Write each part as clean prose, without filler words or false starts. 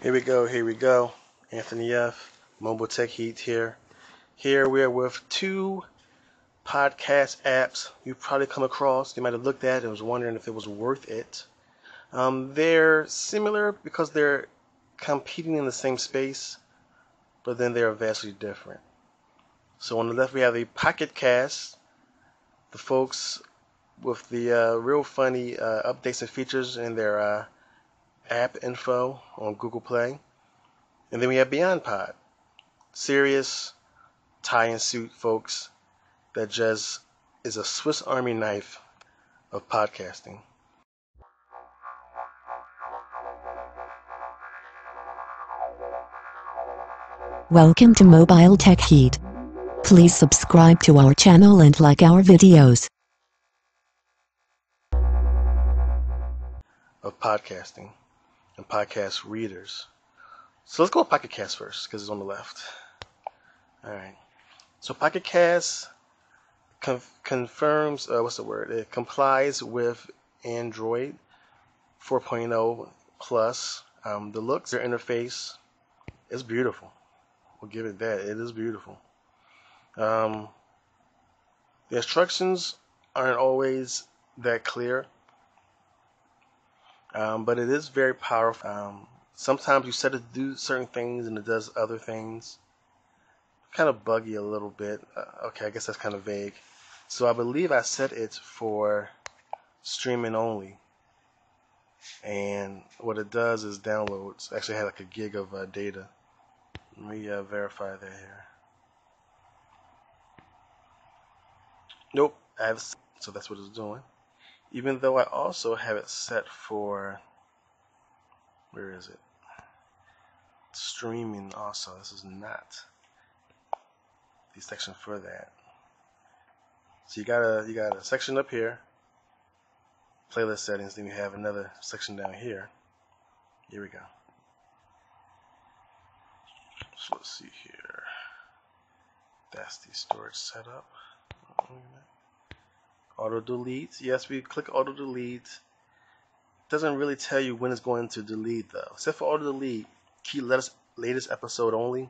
Here we go, here we go. Anthony F., Mobile Tech Heat here. Here we are with two podcast apps you've probably come across. You might have looked at and was wondering if it was worth it. They're similar because they're competing in the same space, but then they're vastly different. So on the left we have the Pocket Cast, the folks with the real funny updates and features in their app info on Google Play. And then we have Beyondpod, serious tie-and-suit folks that just is a Swiss Army knife of podcasting. Welcome to Mobile Tech Heat. Please subscribe to our channel and like our videos. Of podcasting and podcast readers. So let's go with Pocket Cast first because it's on the left. Alright. So Pocket Cast confirms, It complies with Android 4.0 plus. The looks, their interface is beautiful. We'll give it that. It is beautiful. The instructions aren't always that clear, but it is very powerful. Sometimes you set it to do certain things and it does other things. Kind of buggy a little bit. Okay, I guess that's kind of vague. So I believe I set it for streaming only. And what it does is downloads. Actually, I had like a gig of data. Let me verify that here. Nope, so that's what it's doing. Even though I also have it set for, where is it? Streaming also. This is not the section for that. So you got a section up here, playlist settings, then you have another section down here. Here we go. So let's see here. That's the storage setup. Auto delete. Yes, we click auto delete. Doesn't really tell you when it's going to delete though. Except for auto delete, keep latest episode only.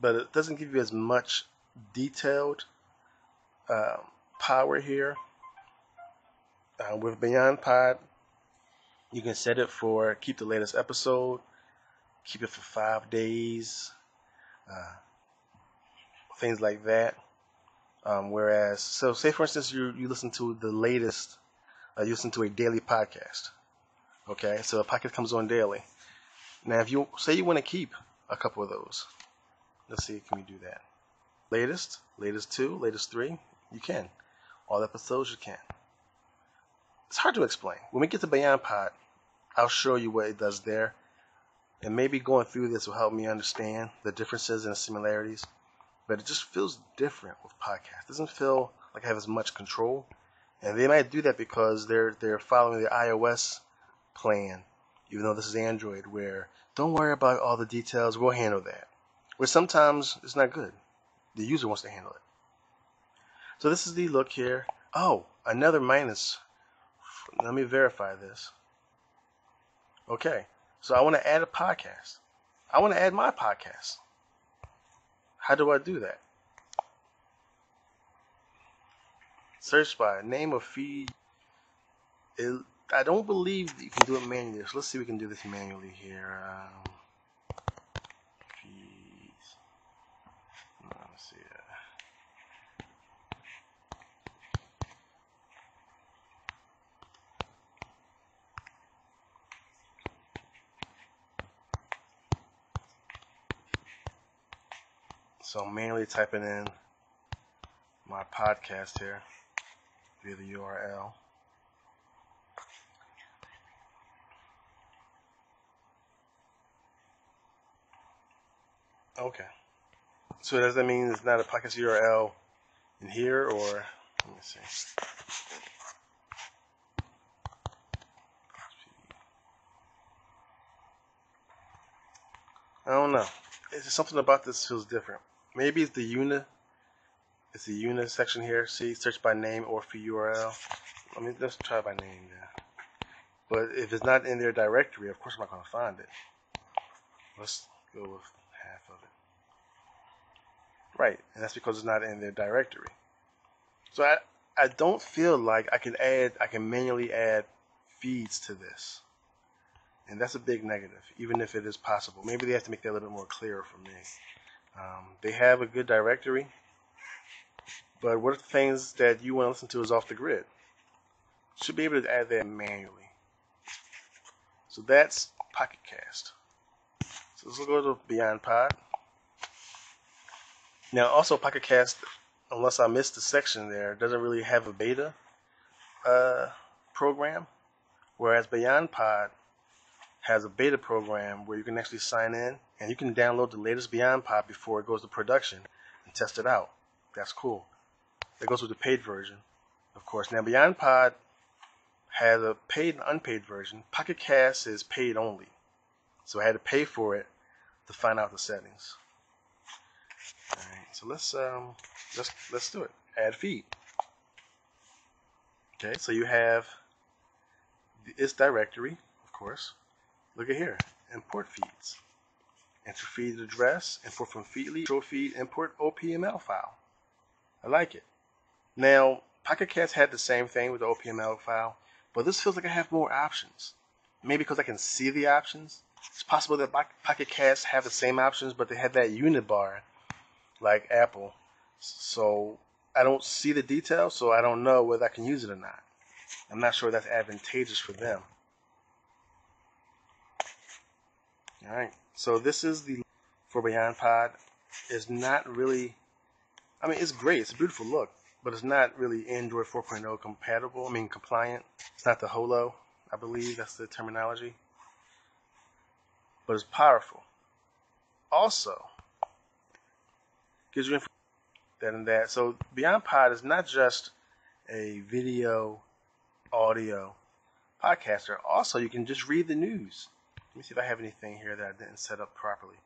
But it doesn't give you as much detailed power here. With Beyondpod, you can set it for keep the latest episode, keep it for 5 days, things like that. Whereas, so say for instance you listen to the latest, you listen to a daily podcast. Okay, so a podcast comes on daily. Now if you say you want to keep a couple of those, let's see, can we do that? Latest 2, latest 3, you can. All episodes you can. It's hard to explain. When we get to Beyondpod, I'll show you what it does there. And maybe going through this will help me understand the differences and the similarities. But it just feels different with podcasts. It doesn't feel like I have as much control. And they might do that because they're following the iOS plan, even though this is Android, where don't worry about all the details, we'll handle that. Where sometimes it's not good. The user wants to handle it. So this is the look here. Oh, another minus. Let me verify this. Okay, so I want to add a podcast. I want to add my podcast. How do I do that? Search by name of feed. I don't believe you can do it manually. So let's see if we can do this manually here. Feeds. Let's see. So I'm manually typing in my podcast here via the URL. Okay. So does that mean it's not a podcast URL in here, or let me see. I don't know. It's something about this feels different. Maybe it's the UNA section here. See, search by name or for URL. Let's try by name. Yeah. But if it's not in their directory, of course I'm not going to find it. Let's go with half of it. Right, and that's because it's not in their directory. So I don't feel like I can manually add feeds to this. And that's a big negative, even if it is possible. Maybe they have to make that a little bit more clear for me. They have a good directory, but what are the things that you want to listen to is off the grid? Should be able to add that manually. So that's Pocket Cast. So let's go to Beyondpod. Now, also Pocket Cast, unless I missed the section there, doesn't really have a beta program, whereas Beyondpod has a beta program where you can actually sign in and you can download the latest Beyondpod before it goes to production and test it out. That's cool. That goes with the paid version, of course. Now, Beyondpod has a paid and unpaid version. Pocket Cast is paid only, so I had to pay for it to find out the settings. All right, so let's do it. Add feed. Okay, so you have its directory, of course. Look at here, import feeds. Enter feed address, import from Feedly, control feed, import OPML file. I like it. Now, Pocket Cast had the same thing with the OPML file, but this feels like I have more options. Maybe because I can see the options. It's possible that Pocket Cast have the same options, but they have that unit bar like Apple. So I don't see the details, so I don't know whether I can use it or not. I'm not sure that's advantageous for them. Alright, so this is the for Beyondpod. It's not really, I mean, it's great. It's a beautiful look, but it's not really Android 4.0 compatible. I mean, compliant. It's not the Holo, I believe that's the terminology. But it's powerful. Also, gives you information that and that. So Beyondpod is not just a video, audio podcaster. Also, you can just read the news. Let me see if I have anything here that I didn't set up properly.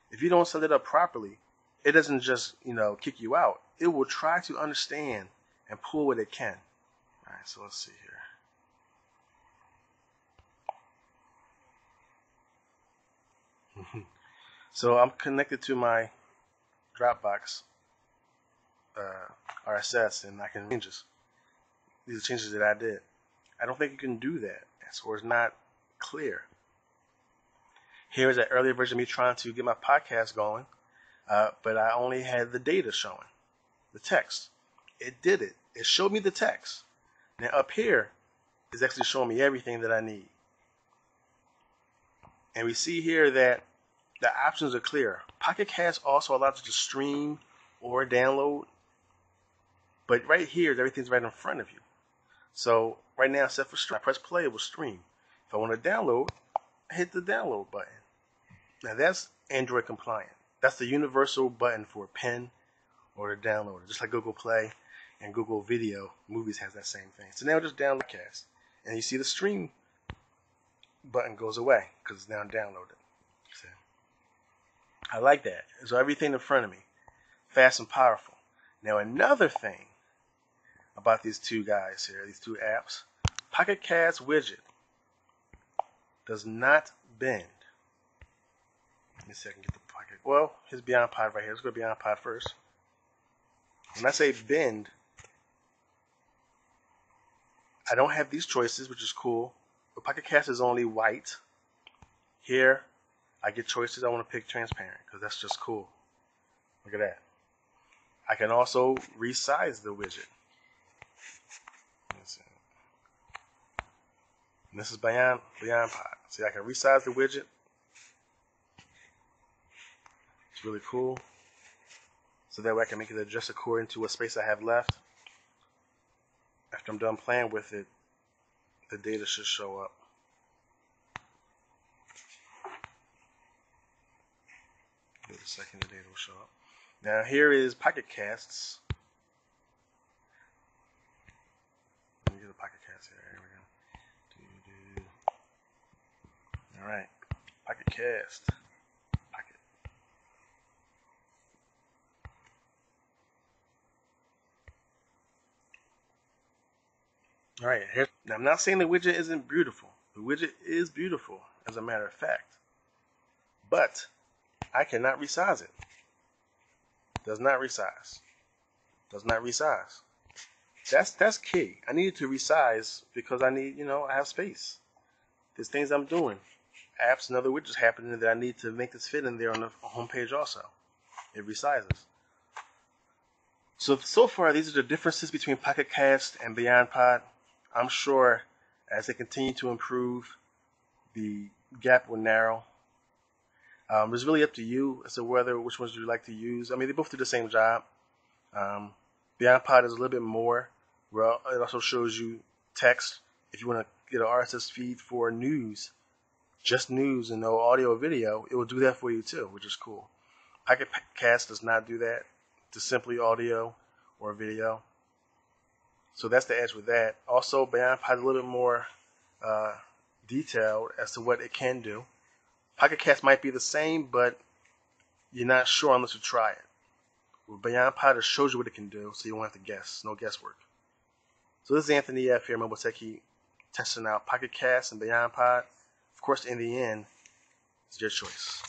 If you don't set it up properly, it doesn't just, kick you out. It will try to understand and pull what it can. All right, so let's see here. So I'm connected to my Dropbox RSS, and I can change this. These are changes that I did. I don't think you can do that, so it's not clear. Here is an earlier version of me trying to get my podcast going, but I only had the data showing, the text. It did it. It showed me the text. Now up here is actually showing me everything that I need. And we see here that the options are clear. Pocket Cast also allows you to stream or download, but right here, everything's right in front of you. So right now, except for stream, I press play, it will stream. If I want to download, I hit the download button. Now that's Android compliant. That's the universal button for pen or the downloader, just like Google Play and Google Video Movies has that same thing. So now just download Cast, and you see the stream button goes away because it's now downloaded. So, I like that. So everything in front of me, fast and powerful. Now another thing about these two guys here, these two apps, Pocket Cast widget does not bend. Let me see if I can get the Pocket. Well, here's Beyondpod right here. Let's go to Beyondpod first. When I say bend, I don't have these choices, which is cool. But Pocket Cast is only white. Here, I get choices. I want to pick transparent because that's just cool. Look at that. I can also resize the widget. Let's see. And this is Beyondpod. See, I can resize the widget. It's really cool. So that way I can make it adjust according to what space I have left. After I'm done playing with it, the data should show up. Give it a second, the data will show up. Now here is Pocket Casts. Let me get the Pocket Cast here. Here we go. Alright. Pocket Cast. Pocket. Alright, here. Now I'm not saying the widget isn't beautiful. The widget is beautiful, as a matter of fact. but I cannot resize it. Does not resize. Does not resize. That's key. I needed to resize because I need, I have space. There's things I'm doing. Apps and other widgets happening that I need to make this fit in there on the homepage also. It resizes. So far, these are the differences between Pocket Cast and Beyondpod. I'm sure as they continue to improve, the gap will narrow. It's really up to you as to which ones you like to use. I mean, they both do the same job. Beyondpod is a little bit more. Well, it also shows you text. If you want to get an RSS feed for news, just news and no audio or video, it will do that for you too, which is cool. Pocket Cast does not do that. It's simply audio or video. So that's the edge with that. Also, Beyondpod is a little bit more detailed as to what it can do. Pocket Cast might be the same, but you're not sure unless you try it. With Beyondpod, it shows you what it can do, so you won't have to guess. No guesswork. So this is Anthony F. here, Mobile Tech Heat, testing out Pocket Cast and Beyondpod. Of course, in the end, it's your choice.